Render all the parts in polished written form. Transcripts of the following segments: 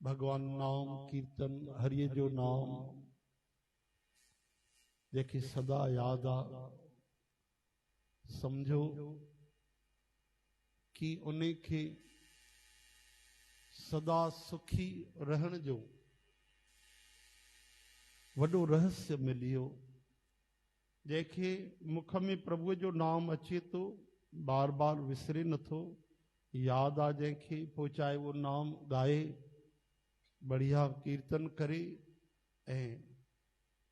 भगवान नाम कीर्तन हरिय जो नाम जेके सदा याद आ, समझो कि उन्हें के सदा सुखी रहन जो वडो रहस्य मिलियो। जेके मुख में प्रभु जो नाम अचे तो बार बार विसरे नथो, याद आ जैके पो चाहे वो नाम गाए, बढ़िया कीर्तन करे,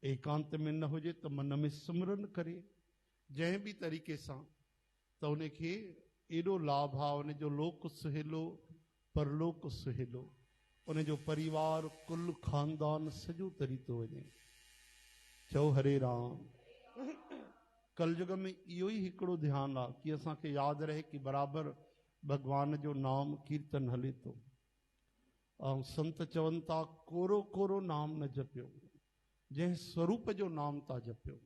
एकांत में न हो जे तो मन में सुमरन करे, जै भी तरीके से तो उनके एडो लाभ आ, उन जो लोक सुहेलो परलोक सुहेलो, उन जो परिवार कुल खानदान सजो तरी तो वने। चओ हरे राम। कलयुग में इो ही हिकड़ो ध्यान आ कि असा के याद रहे कि बराबर भगवान जो नाम कीर्तन हले तो। संत चवन था कोरो कोरो नाम न जपियो, जै स्वरूप जो नाम ता जपियो।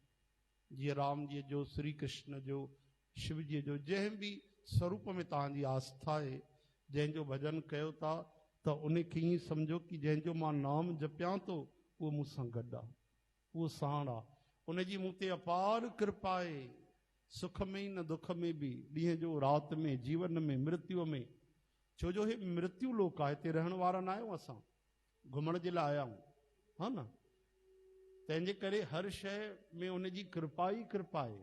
जी राम जी जो, श्री कृष्ण जो, शिव जी जो, जै भी स्वरूप में तहांजी आस्था है, जैंजो भजन कयो था तो उन्हें की समझो कि जैंजो मां नाम जपिया तो वो मुझसा गड्डा, वो साण आ, उनजी मुते अपार कृपा है, सुख में न दुख में भी, ॾींहं जो रात में, जीवन में, मृत्यु में। छो जो हे मृत्यु लोक आहे, हिते रहण वारा न आहियूं असां, घुमण जे लाइ आया आहियूं, हा न। तंहिंजे करे हर शइ में उनजी कृपा ही कृपा है।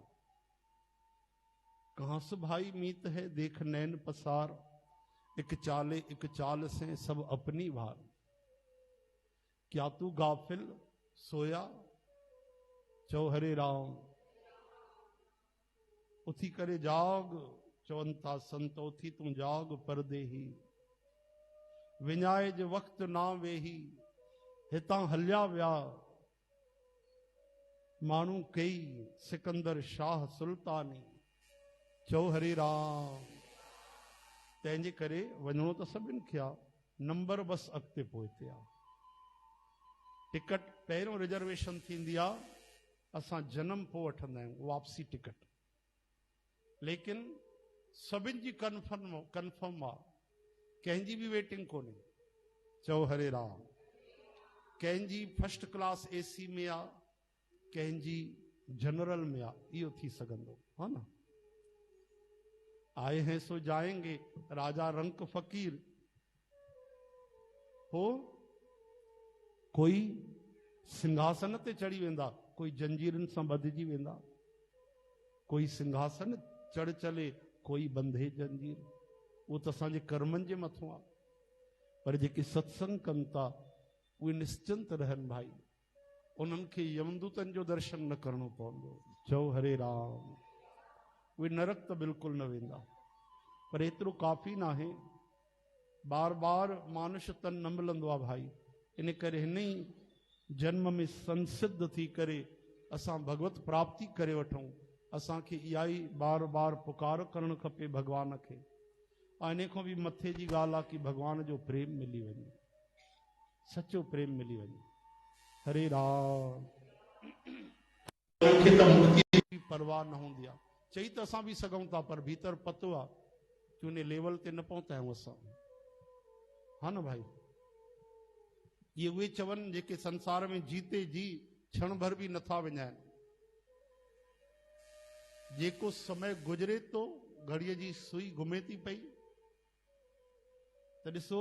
कहां से भाई मीत है देख नैन पसार, एक चाल से सब अपनी भार। क्या तू गाफिल सोया, चौ हरे राम। उथी करे जाग, चवन था संत उथी तू जाग परदेही, विञाए जो वक्त ना वेही, हितां हलिया विया मानू कई सिकंदर शाह सुल्तानी। चौ हरे राम। तंहिंजे करे वञणो तो सभिनि खे आ, नंबर बस अॻिते पहुते आ। टिकट पहिरियों रिजर्वेशन थींदी आ, असां जन्म पोइ वठंदा आहियूं वापसी टिकट, लेकिन सभिनि जी कन्फर्म आ, कंहिंजी बि वेटिंग कोन्हे। चओ हरे राम। कंहिंजी फर्स्ट क्लास एसी में आ, कंहिंजी जनरल में आ, इहो थी सघंदो हा न। आए हैं सो जाएंगे, राजा रंक फकीर हो, कोई सिंहासन ते चढ़ी वेंदा, कोई जंजीरन सां बंधिजी वेंदा, कोई सिंहासन चढ़ चले, कोई बंधे जंजीर, वो तो असांजे कर्मनि जे मथों आ। पर जेके सत्संग कनि था उहे निश्चिंत रहनि भाई, उन्हनि खे यमदूतनि जो दर्शन न करणो पवंदो। चओ हरे राम। उहे नरक त बिल्कुलु न वेंदा, पर एतिरो काफ़ी न आहे, बार बार मानुष तन न मिलंदो आहे भाई। इन करे हिन ही जन्म में संसिद्ध थी करे असां भगवत प्राप्ति करे वठूं। असांखे इहा ई बार बार पुकार करणु खपे भगवान खे। ऐं इन खां बि मथे जी ॻाल्हि आहे कि भगवान जो प्रेम मिली वञे, सचो प्रेम मिली वञे। हरे राम। मूंखे त मुक्ति जी परवाह न हूंदी आहे, चई त असां बि सघूं था, पर भीतर पतो आहे कि उन लेवल ते न पहुता आहियूं असां, हा न भाई। ये उहे चवनि जेके संसार में जीते जी क्षण भर भी नथा विञाइनि। जेको समय गुजरे तो घड़ीअ जी सुई घुमे थी पई, त ॾिसो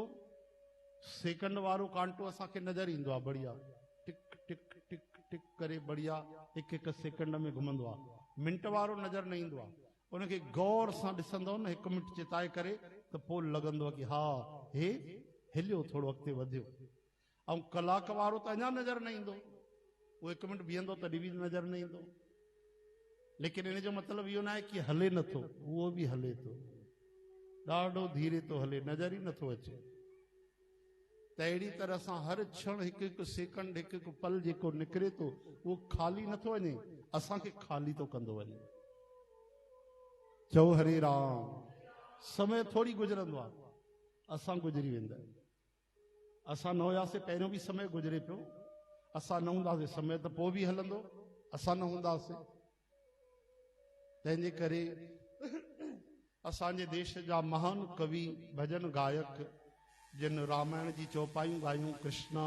सेकंड वारो कांटो असांखे नज़र ईंदो आहे, बढ़िया टिक टिक टिक टिक करे बढ़िया हिकु हिकु सेकंड में घुमंदो आहे। मिंट वारो नज़र न ईंदो आहे, उनखे गौर सां ॾिसंदो न, हिकु मिंट चिताए करे, त पोइ लॻंदो आहे कि हा हे हिलियो, थोरो अॻिते वधियो। ऐं कलाक वारो त अञा नज़र न ईंदो, उहो हिकु मिंट बीहंदो तॾहिं बि नज़र न ईंदो। लेकिन इन जो मतिलबु इहो न आहे कि हले नथो, उहो बि हले थो, ॾाढो धीरे थो हले, नज़र ई नथो अचे। त अहिड़ी तरह सां हर क्षण हिकु हिकु सेकंड, हिकु हिकु पल जेको निकिरे थो उहो खाली नथो वञे, असांखे खाली थो कंदो वञे। चओ हरे राम। समय थोरी गुज़रंदो आहे, असां गुज़री वेंदा आहियूं। असां न हुयासीं पहिरियों बि समय गुज़रे पियो, असां न हूंदासीं समय त पोइ बि हलंदो, असां न हूंदासीं। तंहिंजे करे असांजे देश जा महान कवि, भजन गायक जिन रामायण जी चौपायूं ॻायूं, कृष्णा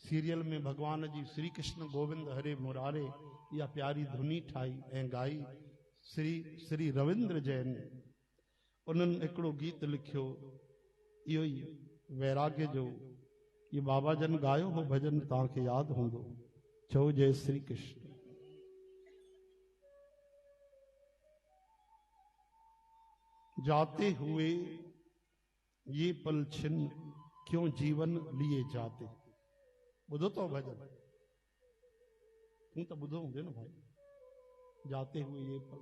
सीरियल में भगवान जी श्री कृष्ण गोविंद हरे मुरारे इहा प्यारी धुनी ठाही ऐं ॻाई श्री रविंद्र जैन। उन्हनि हिकिड़ो गीत लिखियो, इहो ई वैराग्य जो, ये बाबा जन ॻायो हो भजन, तव्हांखे यादि हूंदो। चओ जय श्री कृष्ण। जाते हुए ये पल छिन क्यों जीवन लिए जाते। ॿुधो तो भजन? तूं तो ॿुधो हूंदे न भाई। जाते हुए ये पल,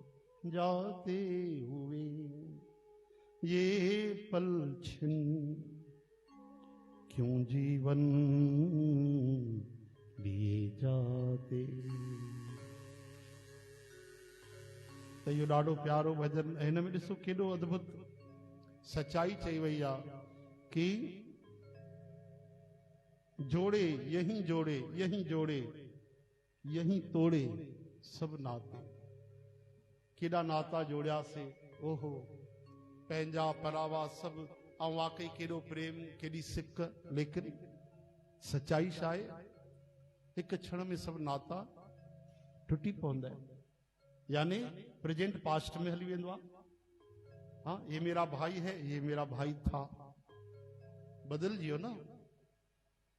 जाते हुए ये पल छिन क्यों जीवन लिए जाते। तो इहो ॾाढो प्यारो भजन। हिन में ॾिसो केॾो अद्भुत सच्चाई चई वई आहे कि जोड़े यहीं जोड़े, यहीं जोड़े यहीं तोड़े सब नाते। केॾा नाता जोड़ियासीं, ओहो पंहिंजा परावा सब, ऐं वाकई केॾो प्रेम, केॾी सिक। लेकिन सच्चाई छा आहे, हिकु क्षण में सब नाता टुटी पवंदा आहिनि। यानी प्रेजेंट पास्ट में हली वेंदो आहे। हाँ, ये मेरा भाई है, ये मेरा भाई था, बदलजी वियो न।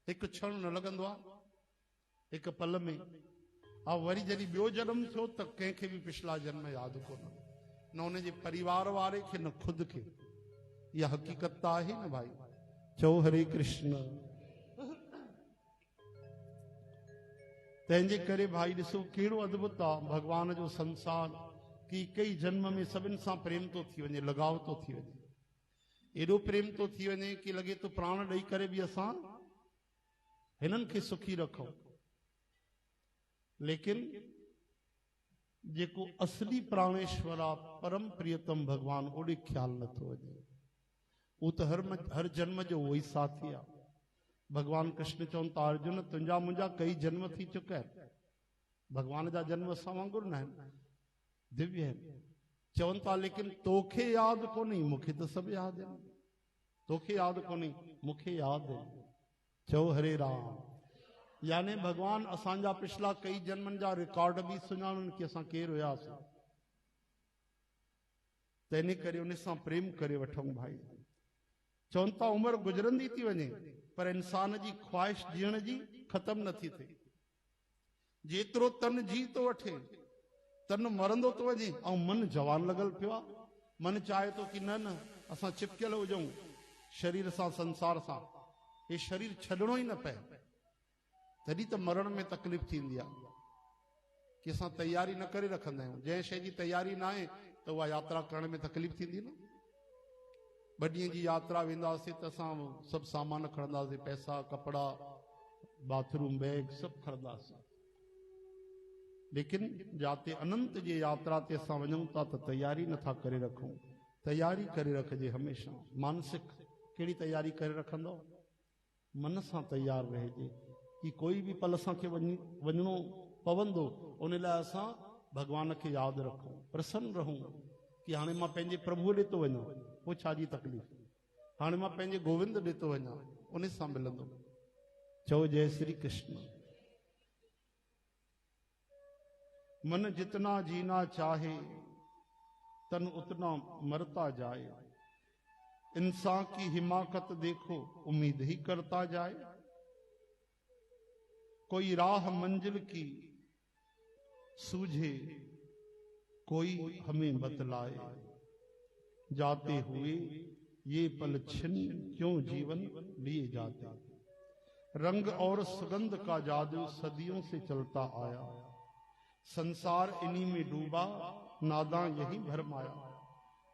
हिकु क्षण न लॻंदो आहे, हिकु पल में। ऐं वरी जॾहिं ॿियो जनम थियो त कंहिंखे बि पिछला जन्म यादि कोन, न हुन जे परिवार वारे खे न ख़ुदि खे। इहा हक़ीक़त आहे न भाई। चओ हरे कृष्ण। तंहिंजे करे भाई ॾिसो कहिड़ो अद्भुत आहे भगवान जो संसार, कि कई जन्म में सभिनि सां प्रेम तो थी वञे, लगाव तो थी वञे। एॾो प्रेम तो थी वञे कि लॻे तो प्राण ॾेई करे बि असां हिननि खे सुखी रखूं। लेकिन जेको असली प्राणेश्वर आहे, परम प्रियतम भगवान, ओॾे ख्याल नथो वञे। उहो त हर जन्म जो उहो ई साथी आहे। भगवान कृष्ण चवनि था, अर्जुन तुंहिंजा मुंहिंजा कई जन्म थी चुका आहिनि। भगवान जा जन्म असां वांगुरु न आहिनि, दिव्य आहिनि। चवनि था लेकिन तोखे यादि कोन्हे, मूंखे त सभु यादि आहिनि। तोखे यादि कोन्हे, मूंखे यादि आहिनि। चओ हरे राम। यानी भगवान असांजा पिछला कई जन्मनि जा रिकॉर्ड बि सुञाणनि कि असां केरु हुयासीं। त इन करे उन सां प्रेम करे वठूं भाई। चवनि था उमिरि गुज़रंदी थी वञे, पर इंसान जी ख्वाहिश जीअण जी ख़तम नथी थिए। जेतिरो तन जी तो वठे, तन मरंदो तो वञे, ऐं मन जवान लॻल पियो आहे। मन चाहे तो कि न असां चिपकियल हुजूं शरीर सां, संसार सां, ये शरीर छॾणो ई न पए। तॾहिं त मरण में तकलीफ़ थींदी आहे कि असां तैयारी न करे रखंदा आहियूं। जंहिं शइ जी तैयारी न आहे त उहा यात्रा करण में तकलीफ़ थींदी न। 2 ॾींहं जी यात्रा वेंदासीं त असां सभु सामान खणंदासीं, पैसा, कपिड़ा, बाथरूम बैग सभु खणंदासीं। लेकिन जाते अनंत जी यात्रा ते असां वञूं था त तैयारी नथा करे रखूं। तैयारी करे रखिजे हमेशा। मानसिक कहिड़ी तैयारी करे रखंदो? मन सां तैयार रहिजे कि कोई भी पल असांखे वञिणो पवंदो, उन लाइ असां भगवान खे यादि रखूं, प्रसन्न रहूं कि हाणे मां पंहिंजे प्रभु ॾे थो वञा, पोइ छा जी तकलीफ़। हाणे मां पंहिंजे गोविंद ॾे थो वञा, उन सां मिलंदो। चओ जय श्री कृष्ण। मन जितना जीना चाहे तन उतना मरता जाए। इंसान की हिमाकत देखो उम्मीद ही करता जाए। कोई राह मंजिल की सूझे कोई हमें बतलाए। जाते हुए ये पल छिन क्यों जीवन लिए जाते। रंग और सुगंध का जादू सदियों से चलता आया। संसार इन्हीं में डूबा, नादा यही भरमाया।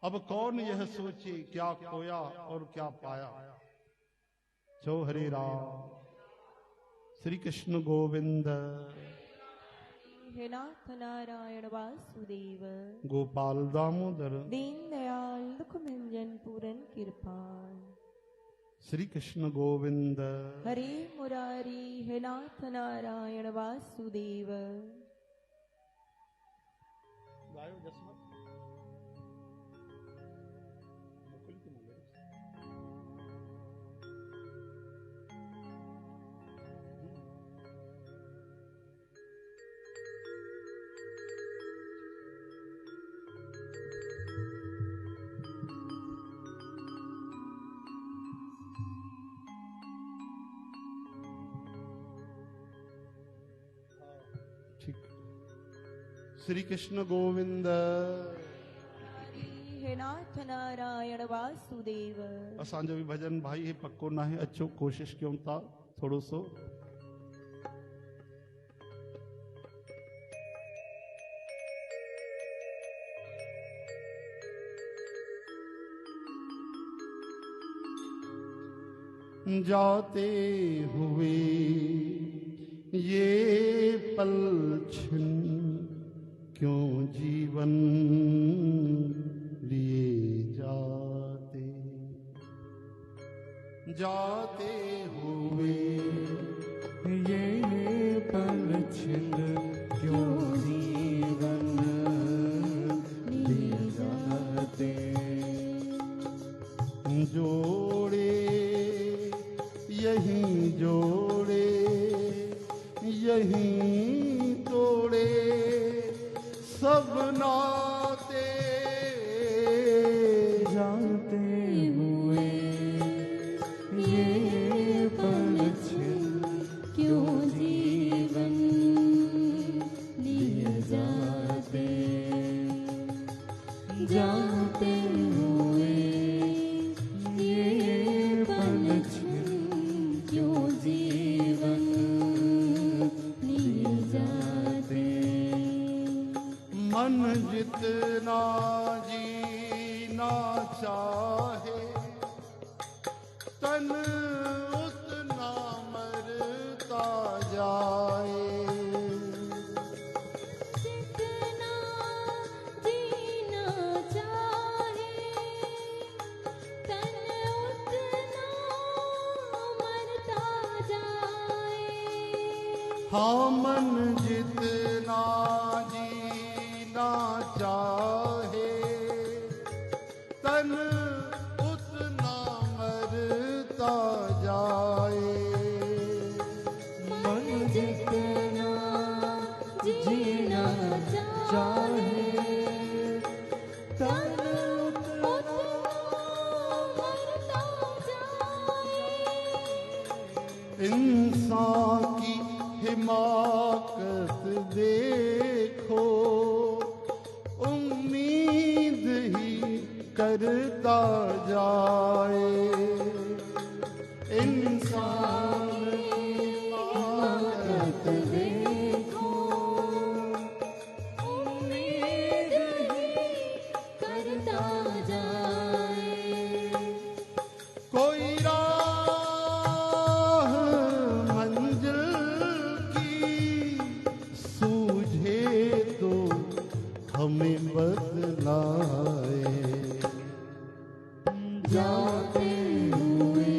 अब कौन यह सोचे क्या खोया और क्या पाया। चो हरे राम। श्री कृष्ण गोविंद। हे नाथ नारायण वासुदेव। गोपाल दामोदर। दीन दयाल दुखभंजन पूरन कृपाल। श्री कृष्ण गोविंद। हरे मुरारी हे नाथ नारायण वासुदेव। गायो जसमत। श्री कृष्ण गोविंद। हे नाथ नारायण वासुदेव। असांजो भी भजन भाई हे पक्को ना है, अच्छो कोशिश क्यों था थोड़ो सो। जाते हुए ये पल छिन क्यों जीवन लिए जाते, जाते हुए ये पल छिन क्यों जीवन लिए जाते। जोड़े यहीं जोड़े यहीं तोड़े सब नाते, जाते हुए ये पल छिन क्यों जीवन लिए जाते। जाते हुए ये पल छिन क्यों जीवन लिए जाते। मन जितना जीना चाहे तन उतना मरता जाए। जितना जीना चाहे तन उतना मरता जाए। हाँ मन जितना जीना चाहे तन उतना मरता जाए। मन जितना जीना चाहे तन उतना मरता जाए। इंसान की हिमाकत देखो उम्मीद ही करता जाए। इंसान की हिमाकत देखो उम्मीद ही करता जाए। कोई राह मंजिल की सूझे तो हमें बदलाए। जाते हुए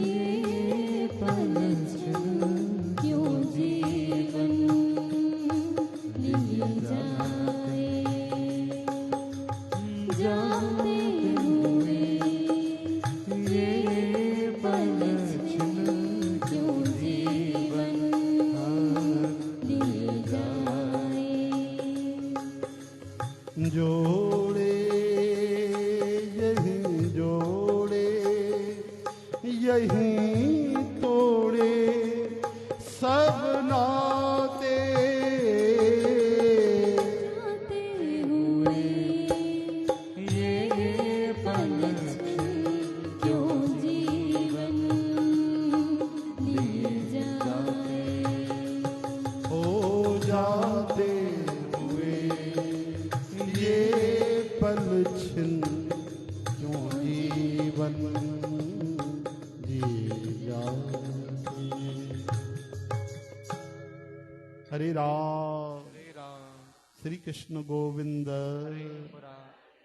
ये पल छिन क्यों जीवन लिए जाए। जाते हुए ये पल छिन क्यों जीवन लिए जाए। जोड़े यहीं जोड़े यहीं तोड़े सब नाते। जाते हुए ये पल छिन क्यों जीवन लिए जाए। हो जाते हुए ये पल छिन क्यों जीवन जी जाते। हरे राम श्री कृष्ण गोविंद।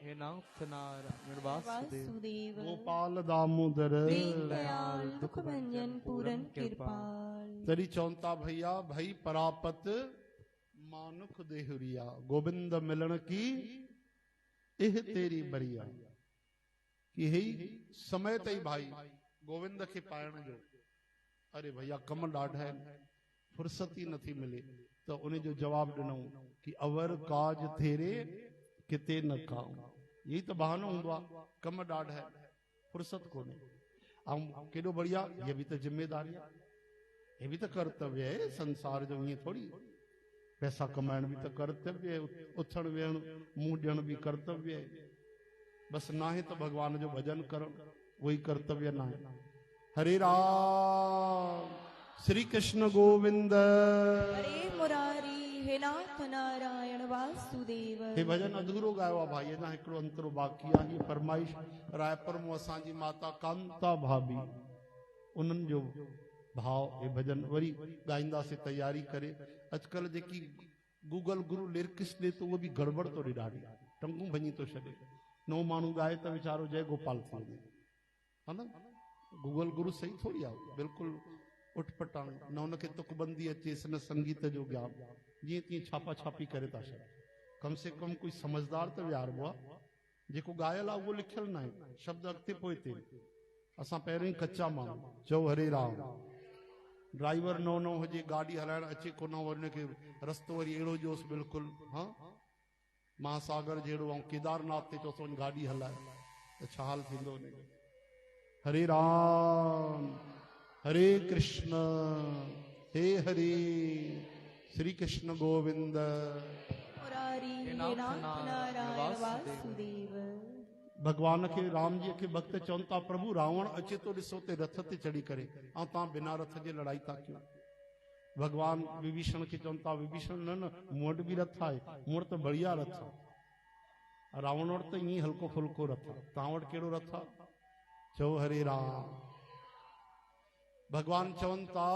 हे नाथ नारायण वासुदेव। वासुदेव। गोपाल दामोदर दयाल दुख भंजन पूरन कृपाल। तरी चौंता भैया भई परापत मानुख देहुरिया। गोविंद मिलन की एह तेरी बरिया कि हे समय तई भाई गोविंद के पायण जो। अरे भैया कम ॾाढा आहिनि, फुर्सत ही नथी मिले तो उन्हें जो जवाब ॾिनो कि अवर काज थेरे किते न काऊं। यही तो बहानो हूंदो आहे, कम ॾाढा आहिनि फुर्सत कोन्हे। ऐं केॾो बढ़िया, ये भी तो जिम्मेदारी आहे, ये भी तो कर्तव्य है संसार जो। ईअं थोड़ी पैसा कमाइण भी तो कर्तव्य है, उथण वेहण मुंह ॾियण भी कर्तव्य है। बस ना है तो भगवान जो भजन करण वही कर्तव्य ना है। हरे राम श्री कृष्ण गोविंद। हरे मुरारी हे नाथ नारायण वासुदेव। हे भजन अधूरो गायो आहे भाई, अञा हिकिड़ो अंतरो बाक़ी आहे। हीअ फरमाइश रायपुर में असांजी माता कांता भाभी उन्हनि जो भाव हे भजन वरी ॻाईंदासीं तैयारी करे। अॼुकल्ह जेकी गूगल गुरु लिरिक्स ॾे तो उहो बि गड़बड़ थो ॾे, ॾाढी टंगूं भञी थो छॾे। नओं माण्हू ॻाए त वीचारो जय गोपाल थी वञे, हा न। गूगल गुरु सही थोड़ी आहे, बिल्कुलु उठपटांग न उनखे तुकबंदी अचेसि न संगीत जो ज्ञान, जीअं तीअं छापा छापी करे था छॾनि। कम से कम कोई समझदार त विहारबो आहे। जेको ॻायल आहे उहो लिखियल न आहे, शब्द अॻिते पोइ ते। असां पहिरियों ई कच्चा माण्हू। चओ हरे राम। ड्राइवर नओं हुजे, गाॾी हलाइण अचे कोन, हुनखे रस्तो वरी अहिड़ो ॾियोसि बिल्कुलु, हा महासागर जहिड़ो, ऐं केदारनाथ ते चओसि वञी गाॾी हलाए त छा हाल थींदो हुनजो। हरे राम हरे कृष्ण हे हरे श्री कृष्ण गोविंद। मुरारी हे नाथ नारायण वासुदेव। भगवान के राम जी के भक्त चवनि था प्रभु रावण अचे तो ॾिसो ते रथ ते चढ़ी करे, ऐं तव्हां बिना रथ जे लड़ाई था कयो। भगवान विभीषण के चवनि था विभीषण न मूं वटि बि रथ आहे, मूं वटि त बढ़िया रथ आहे। रावण वटि त ईअं हल्को फुल्को रथ आहे, तव्हां वटि कहिड़ो रथ आहे? चओ हरे राम। भगवान चवनि था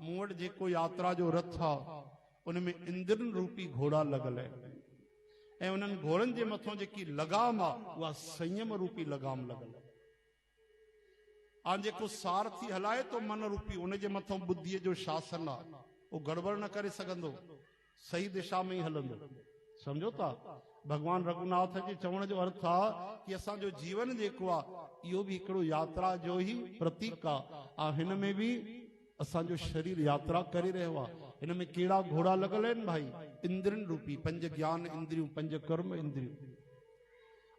मूं वटि जेको यात्रा जो रथ आहे उनमें इंद्रन रूपी घोड़ा लॻल आहिनि, ऐं उन्हनि घोड़नि जे मथां जेकी लगाम आहे उहा संयम रूपी लगाम लॻल आहे। ऐं जेको सारथी हलाए तो मन रूपी उन जे मथां बुद्धीअ जो शासन आहे, उहो गड़बड़ न करे सघंदो, सही दिशा में ई हलंदो। समझो था? भगवान रघुनाथ जे चवण जो अर्थ आहे कि असांजो जीवन जेको आहे इहो बि हिकिड़ो यात्रा जो ई प्रतीक आहे। ऐं हिन में बि असांजो शरीर यात्रा करे रहियो आहे। हिन में कहिड़ा घोड़ा लॻल आहिनि भाई? इंद्रन रूपी, 5 ज्ञान इंद्रियूं, 5 कर्म इंद्रियूं।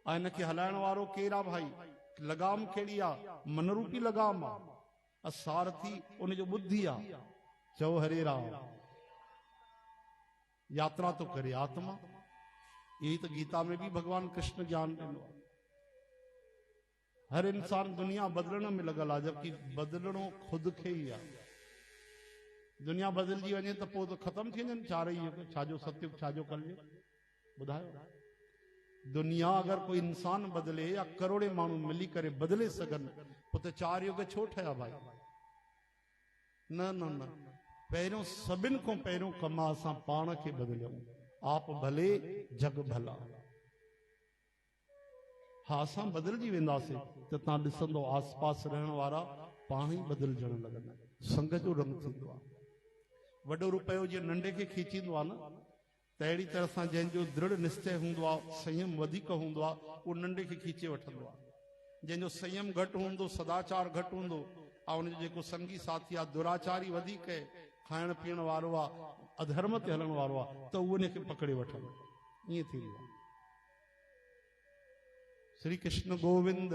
ऐं हिनखे हलाइण वारो केरु आहे भाई? लगाम कहिड़ी आहे? मन रूपी लगाम आहे। सारथी उनजो बुद्धि आहे। चओ हरे राम। यात्रा तो करे आत्मा। यही तो गीता में भी भगवान कृष्ण ज्ञान ॾिनो आहे। हर इंसान दुनिया बदलण में लॻल आहे, जबकि बदलणो खुद खे ई आहे। दुनिया बदलजी वञे त पोइ त ख़तम थी वञनि चारई युग, छाजो सतयुग छाजो कलयुग, ॿुधायो। दुनिया अगर कोई इंसान बदले या करोड़े माण्हू मिली करे बदले सघनि पोइ त 4 युग छो ठहिया भाई? न न न, पहिरियों सभिनि खां पहिरियों कम आहे असां पाण खे बदिलियूं। आप भले जग भला। हाँ असां बदिलजी वेंदासीं त तव्हां ॾिसंदो आस पास रहण वारा पाण ई बदिलजण लॻंदा। संग जो रंग थींदो आहे। वॾो रुपयो जीअं नंढे खे खीचींदो आहे न, त अहिड़ी तरह सां जंहिंजो दृढ़ निश्चय हूंदो आहे, संयम वधीक हूंदो आहे, उहो नंढे खे खीचे वठंदो आहे। जंहिंजो संयम घटि हूंदो, सदाचार घटि हूंदो, ऐं हुनजो जेको संगी साथी आहे दुराचारी वधीक आहे, खाइण पीअण वारो आहे, अधर्म ते हलण वारो आहे, त उहो उनखे पकड़े वठंदो। ईअं थींदो आहे। श्री कृष्ण गोविंद।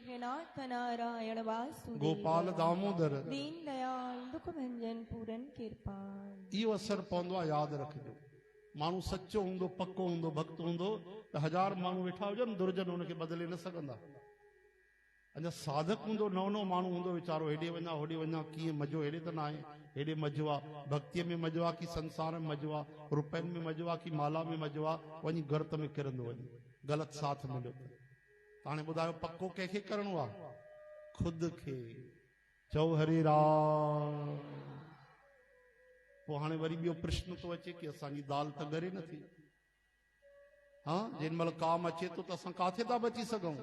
हे नाथ नारायण वासुदेव। गोपाल दामोदर। दीन दयाल दुख भंजन पूरन कृपाल। इहो असर पवंदो आहे, यादि रखिजो। माण्हू सचो हूंदो, पक्को हूंदो, भक्त हूंदो त 1000 माण्हू वेठा हुजनि, दुर्जन हुनखे बदिले न सघंदा। अञा साधक हूंदो, नओं माण्हू हूंदो वीचारो, हेॾे वञा होॾे वञा, कीअं मज़ो हेॾे त न आहे, हेॾे मज़ो आहे, भक्तीअ में मज़ो आहे कि संसार में मज़ो आहे, रुपयनि में मज़ो आहे कि माला में मज़ो आहे, वञी गर्त में किरंदो वञे, ग़लति साथ मिलियो त। हाणे ॿुधायो पक्को कंहिंखे करिणो आहे? खुद खे। चओ हरे राम। पोइ हाणे वरी ॿियो प्रश्न थो अचे कि असांजी दाल त ॻरे नथी। हाँ जेॾी महिल काम अचे थो त असां काथे था बची सघूं?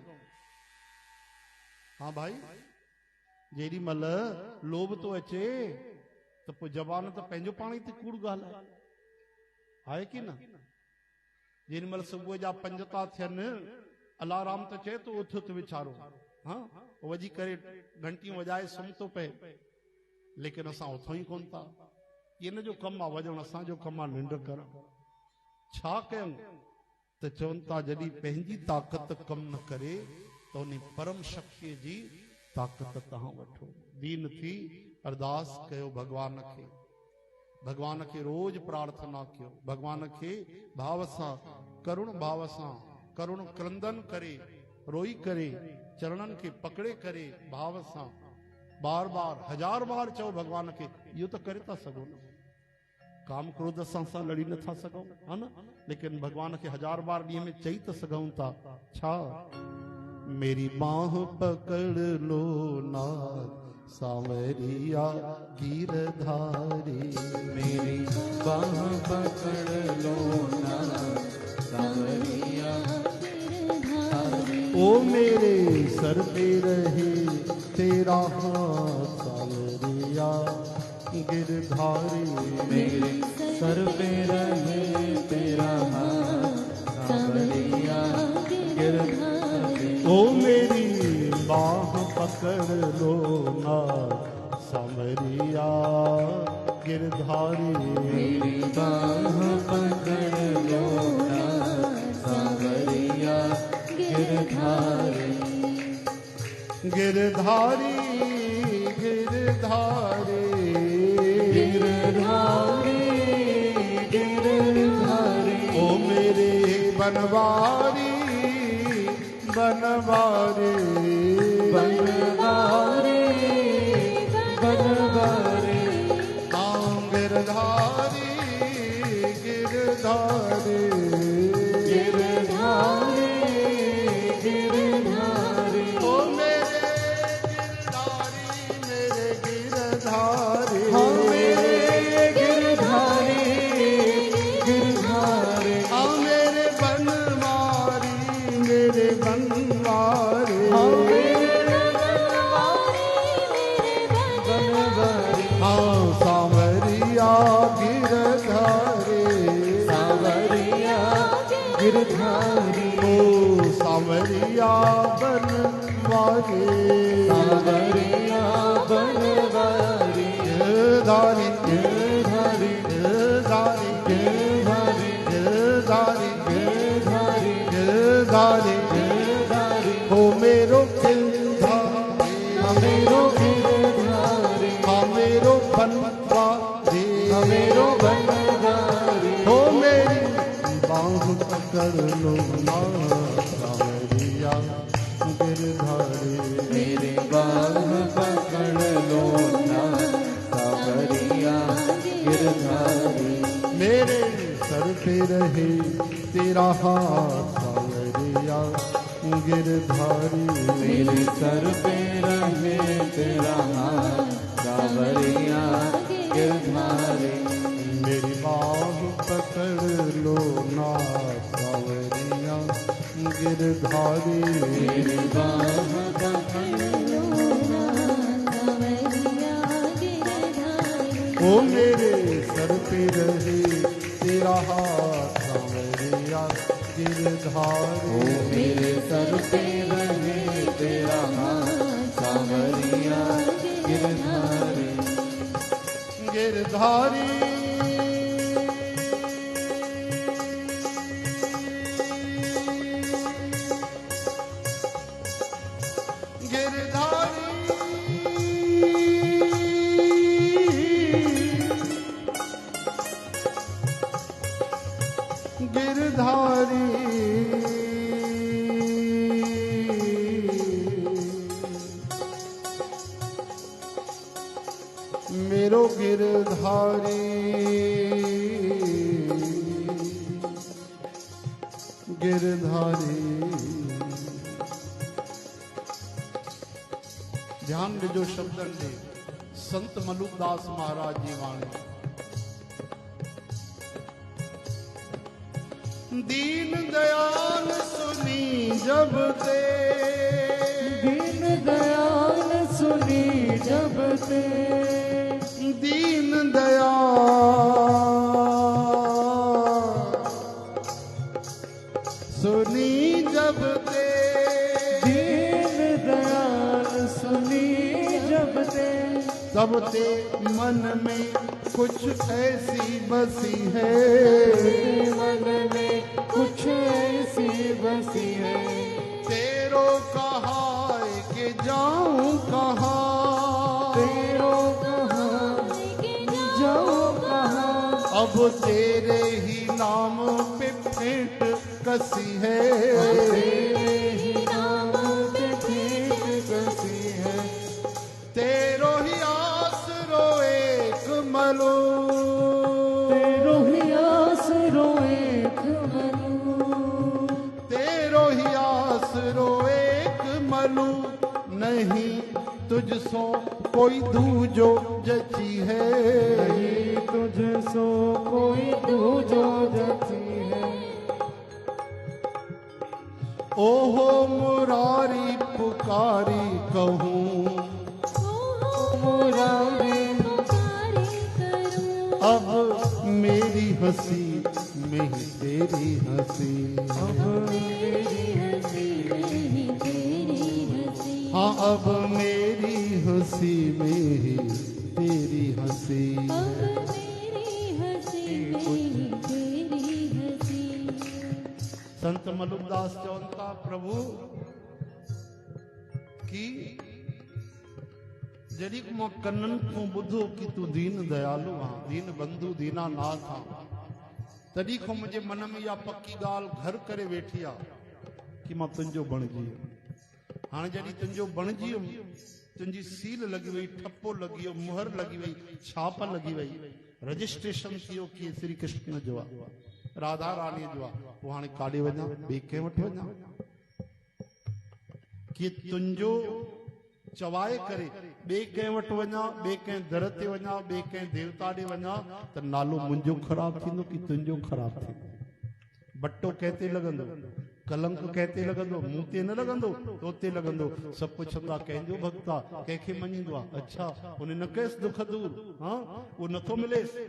हाँ भाई, जेॾी महिल लोभ थो अचे त पोइ ज़बान त पंहिंजो पाण ई त कूड़ ॻाल्हाए, आहे कि न? जेॾी महिल सुबुह जा 5 था थियनि, अलाराम त चए तो उथ त वीचारो, हाँ वॼी करे घंटियूं वॼाए सुम्ही थो पए, लेकिन असां उथूं ई कोन था। इन जो कमु आहे वॼण, असांजो कमु आहे निंड करणु। छा कयूं? त चवनि था जॾहिं पंहिंजी ताक़त कमु न करे त उन परम शक्तिअ जी ताक़त तव्हां वठो। दीन थी अरदास कयो भगवान खे। भगवान के रोज प्रार्थना कयो, भगवान के भाव सां करुण भाव सां करुण क्रंदन करे, रोई करे, चरणन के पकड़े करे भाव सां बार बार 1000 बार चओ भगवान के, इहो तो करे था सघो न। काम क्रोध सां लड़ी नथा सघूं, है न, लेकिन भगवान के 1000 बार ॾींहं में चई तो सघूं था। छा? मेरी बाह पकड़ लो नाथ सांवरिया गिरधारी, मेरी बाह पकड़ लो नाथ सांवरिया गिरधारी। ओ मेरे सर पे रहे तेरा हाथ सांवरिया गिरधारी, मेरे सर पे रहे तेरा हाथ सांवरिया गिरधारी। ओ मेरी बाह पकड़ लो ना सांवरिया गिरधारी, मेरी बाह पकड़ लो ना सांवरिया गिरधारी। गिरधारी गिरधारी गिरधारी गिरधारी। ओ मेरे बनवारी बनवारी बनवारी बनवारी। हाँ गिरधारी गिरधारी गिरधारी गिरधारी। ओ मेरे गिरधारी हाँ मेरे गिरधारी गिरधारी। हाँ मेरे बनवारी मेरे बनवारी हाँ मेरे बनवारी। हाँ सांवरिया गिरधारी सांवरिया गिरधारी। ओ सांवरिया बनवारी सांवरिया बनवारी। गिरधारी गिरधारी गिरधारी गिरधारी गिरधारी गिरधारी गिरधारी गिरधारी। हो मेरो गिरधारी हमेरो गिरधारी हमेरो बनवारी हमेरो बनवारी। हो मेरी बाह पकड़ लो ना सांवरिया गिरधारी, मेरे बाह पकड़ लो ना सांवरिया गिरधारी। मेरे सर पे रहे तेरा हाथ सांवरिया गिरधारी, मेरे सर पे रहे तेरा हाथ सांवरिया गिरधारी। मेरी बाह पकड़ लो ना सांवरिया गिरधारी, मेरी बाह पकड़ लो ना सांवरिया गिरधारी। ओ मेरे सर पे रहे तेरा हाथ सांवरिया गिरधारी, ओ मेरे सर पे रहे तेरा हाथ सांवरिया गिरधारी। गिरधारी गिरधारी मेरो गिरधारी गिरधारी। ध्यान ॾिजो शब्दनि ॾे, संत मलूकदास महाराज जी वाणी। दीन दयाल सुनी जब ते, दीन दयाल सुनी जब ते, दीन दयाल सुनी जब ते, दीन दयाल सुनी जब ते, तब ते मन में कुछ ऐसी बसी है, मन में कुछ ऐसी बसी है। तेरो कहा के जाऊं कहाँ, तेरो कहाँ जाऊं कहाँ, अब तेरे ही नाम पे फेंट कसी है, तेरे ही नाम पे फेंट कसी है। तेरो ही आसरो एक मलो, तेरो ही आसरो एक मनु, तेरो ही आसरो एक मनु, नहीं तुझसो कोई दूजो जची है, नहीं तुझसो कोई दूजो जची है। ओहो मुरारी पुकारी कहूँ, मुरारी अब मेरी हंसी में ही तेरी हंसी, हाँ अब मेरी हंसी में ही तेरी हंसी। संत मलुकदास चवंता प्रभु की जॾहिं मां कननि खां ॿुधो कि तूं दीन दयालु आं, दीन बंधु दीनानाथ आं, तॾहिं खां मुंहिंजे मन में इहा पकी ॻाल्हि घर करे वेठी आहे कि मां तुंहिंजो बणिजी वियुमि। हाणे जॾहिं तुंहिंजो बणिजी वियुमि, तुंहिंजी सील लॻी वई, ठपो लॻी वियो, मुहर लॻी वई, छाप लॻी वई, रजिस्ट्रेशन थी वियो कि श्री कृष्ण जो आहे, राधा रानीअ जो आहे, पोइ हाणे काॾे वञा, ॿिए कंहिं वटि वञा कि तुंहिंजो चवाए करे ॿिए कंहिं वटि वञा, ॿिए कंहिं दर ते वञा, ॿिए कंहिं देवता ॾे वञा त नालो मुंहिंजो ख़राबु थींदो कि तुंहिंजो ख़राबु थींदो। बट्टो कंहिं ते लॻंदो, कलंक कंहिं ते लॻंदो, मूं ते न लॻंदो तो ते लॻंदो। सभु पुछंदा कंहिंजो भक्त आहे, कंहिंखे मञींदो आहे, अच्छा उन न कयसि दुख दूर, हाँ उहो नथो मिलेसि,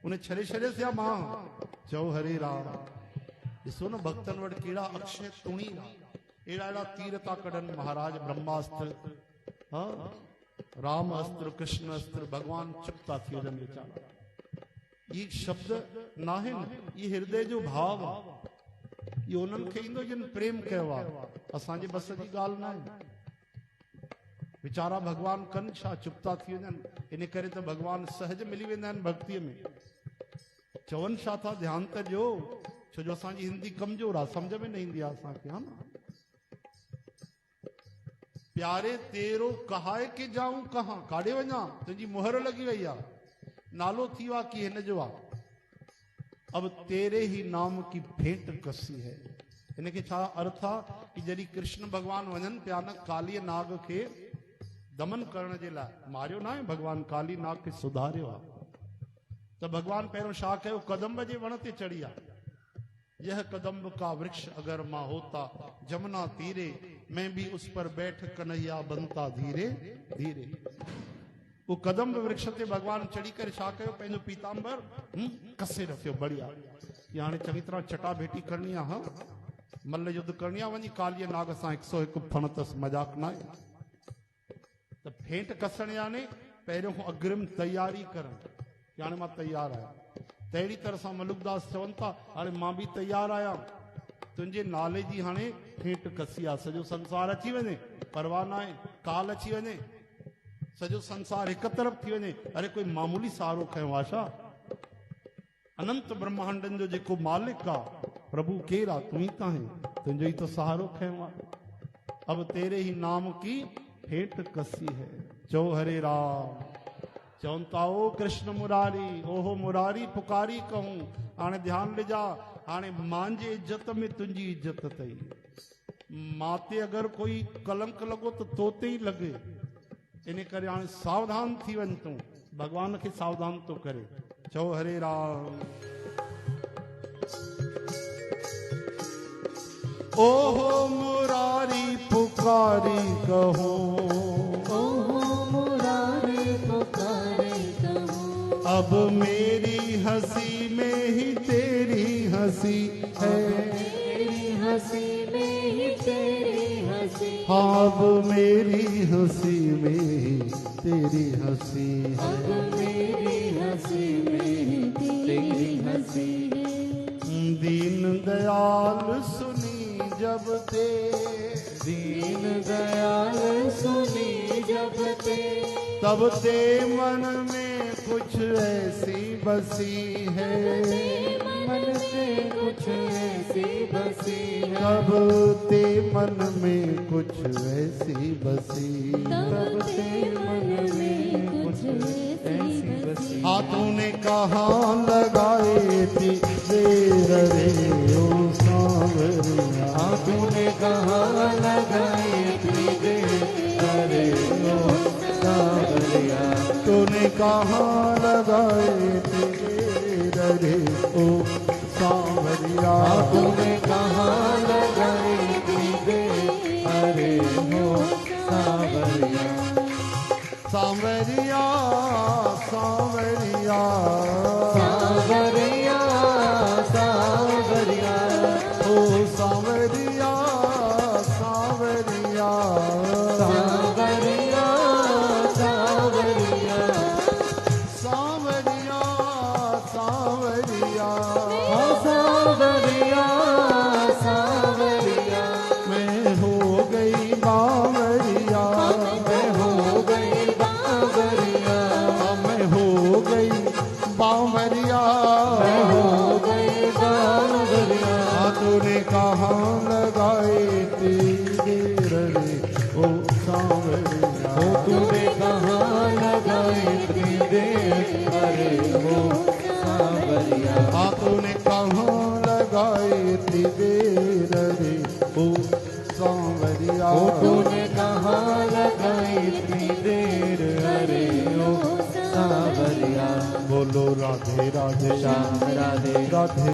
उन छॾे छॾियसि या मां चओ हरे राम। ॾिसो न भक्तनि वटि कहिड़ा अक्षय तुणी, अहिड़ा अहिड़ा तीर था कढनि महाराज, ब्रह्मास्त्र, हाँ राम अस्त्र, कृष्ण अस्त्र, भगवान चुप था थी वञनि वीचारा। ये शब्द न आहिनि, ये हृदय जो भाव आहे, ये उन्हनि खे ईंदो जिन प्रेम कयो आहे, असांजे बस जी ॻाल्हि न आहे। वीचारा भगवान कनि छा, चुप था थी वञनि, इन करे त भगवान सहज मिली वेंदा आहिनि भक्तीअ में। चवनि छा था, ध्यानु त ॾियो, छो जो असांजी हिंदी कमज़ोर आहे, सम्झ में न ईंदी आहे असांखे, हा न। प्यारे तेरो कहाए के जाऊं कहां, काॾे वञा, तुंहिंजी मुहर लॻी वई आहे, नालो थी वियो आहे कि हिन जो आहे। अब तेरे ही नाम की भेंट कसी है, इनके छा अर्थ आहे कि जॾहिं कृष्ण भगवान वञनि पिया न कालीअ नाग खे दमन करण जे लाइ, मारियो न आहे भगवान, काली नाग खे सुधारियो आहे, त भगवान पहिरियों छा कयो, कदंब जे वण ते चढ़ी आहे। यह कदम्ब का वृक्ष अगर मां होता जमुना तीरे, मैं भी उस पर बैठ कन्हैया बनता धीरे धीरे। वो कदम्ब वृक्ष ते भगवान चढ़ी करे छा कयो, पंहिंजो पीतांबर कसे रखियो बढ़िया, कि हाणे चङी तरह चटा भेटी करणी आहे, हाँ मल्ल युद्ध करणी आहे, वञी कालीअ नाग सां 101 फण अथसि, मजाक न आहे। त फेंट कसण याने पहिरियों खां अग्रिम तयारी करणु, कि हाणे मां तयार आहियां। तहिड़ी तरह सां मलुकदास चवनि था, हाणे मां बि तयार आहियां, तुंहिंजे नाले जी हाणे फेंट कसी आहे। सॼो संसार अची वञे, परवाह न आहे, काल अची वञे, सॼो संसार हिक तरफ़ थी वञे, अरे कोई मामूली सहारो खयो आहे छा? अनंत ब्रह्मांडनि जो जेको मालिक आहे, प्रभु केरु आहे, तूं ई त आहीं, तुंहिंजो ई त सहारो खयो आहे। अब तेरे ही नाम की फेंट कसी है, चो हरे राम। चवनि था ओ कृष्ण मुरारी, ओहो मुरारी पुकारी कहूं। हाणे ध्यानु ॾिजा, हाणे मांजे इज्जत में तुंहिंजी इज्जत अथई, मां ते अगरि कोई कलंक लॻो त तो ते ई लॻे, इन करे हाणे सावधान थी वञ, तूं भगवान खे सावधान थो करे। चओ हरे राम। ओहो मुरारी पुकारी कहो, ओहो मुरारी पुकारी कहो, अब मेरी हंसी में ही तेरी हंसी है, मेरी हंसी में ही तेरी हंसी, हाँ अब मेरी हंसी में ही तेरी हंसी है, अब मेरी हंसी में ही तेरी हंसी है। दीन दयाल सुनी जब ते, दीन दयाल सुनी जब ते तब ते मन में कुछ ऐसी बसी है, मन से कुछ ऐसी बसी है, तब ते मन में कुछ ऐसी बसी, तब ते मन में कुछ ऐसी बसी। हाथों ने कहाँ लगाए थी देर रे ओ सांवरिया, हाथों ने कहाँ लगाए थी देर रे ओ सांवरिया, तूने कहाँ लगाए थे देर रे ओ सांवरिया, तूने कहाँ लगाई थी देर रे ओ सांवरिया, सांवरिया सांवरिया सांवरिया सांवरिया, ओ सांवरिया सांवरिया सांवरिया सांवरिया, सांवरिया सांवरिया सांवरिया सांवरिया, मैं हो गई बावरिया, मैं हो गई बावरिया, मैं हो गई बावरिया, मैं हो गई बावरिया, तूने कहाँ लगाए थे देर रे ओ सांवरिया, तूने कहाँ लगाई थी देर रे ओ सांवरिया, तूने कहाँ लगाए थे देर रे ओ सांवरिया, तूने कहाँ लगाई थी देर रे ओ सांवरिया। बोलो राधे राधे श्याम राधे राधे